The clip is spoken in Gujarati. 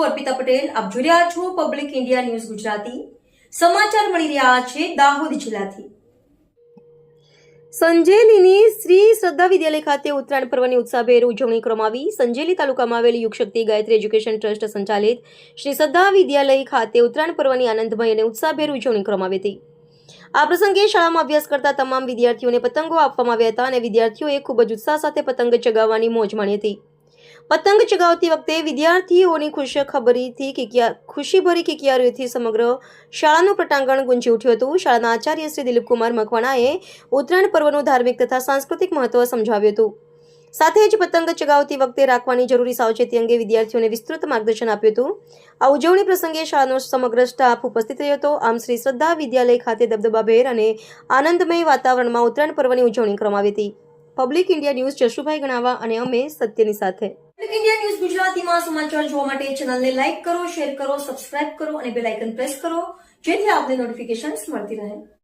અર્પિતા પટેલ. આપ જોઈ રહ્યા છો પબ્લિક ઇન્ડિયા ન્યૂઝ ગુજરાતી. સમાચાર મળી રહ્યા છે દાહોદ જિલ્લાથી. સંજેલીની શ્રી શ્રદ્ધા વિદ્યાલય ખાતે ઉત્તરાયણ પર્વની ઉત્સાહભેર ઉજવણી કરવામાં આવી. સંજેલી તાલુકામાં આવેલી યુગ શક્તિ ગાયત્રી એજ્યુકેશન ટ્રસ્ટ સંચાલિત શ્રી શ્રદ્ધા વિદ્યાલય ખાતે ઉત્તરાયણ પર્વની આનંદમય અને ઉત્સાહભેર ઉજવણી કરવામાં આવી હતી. આ પ્રસંગે શાળામાં અભ્યાસ કરતા તમામ વિદ્યાર્થીઓને પતંગો આપવામાં આવ્યા હતા અને વિદ્યાર્થીઓએ ખૂબ જ ઉત્સાહ સાથે પતંગ ચગાવવાની મોજ માણી હતી. પતંગ ચગાવતી વખતે વિદ્યાર્થીઓની ખુશીભરી કિકિયારીઓથી સમગ્ર શાળાનું પટાંગણ ગુંજી ઉઠ્યું હતું. શાળાના આચાર્ય શ્રી દિલીપકુમાર મકવાણાએ ઉત્તરાયણ પર્વનું ધાર્મિક તથા સાંસ્કૃતિક મહત્વ સમજાવ્યું હતું. સાથે જ પતંગ ચગાવતી વખતે રાખવાની જરૂરી સાવચેતી અંગે વિદ્યાર્થીઓને વિસ્તૃત માર્ગદર્શન આપ્યું હતું. આ ઉજવણી પ્રસંગે શાળાનો સમગ્ર સ્ટાફ ઉપસ્થિત રહ્યો હતો. આમ શ્રી શ્રદ્ધા વિદ્યાલય ખાતે દબદબાભેર અને આનંદમય વાતાવરણમાં ઉત્તરાયણ પર્વની ઉજવણી કરવામાં આવી હતી. પબ્લિક ઇન્ડિયા ન્યૂઝ જશુભાઈ ગણાવા અને અમે સત્યની સાથે. પબ્લિક ઇન્ડિયા ન્યૂઝ ગુજરાતીમાં સમાચાર જોવા માટે ચેનલને લાઇક કરો, શેર કરો, સબસ્ક્રાઇબ કરો અને બેલ આઇકન પ્રેસ કરો, જેથી આપને નોટિફિકેશન્સ મળતી રહે.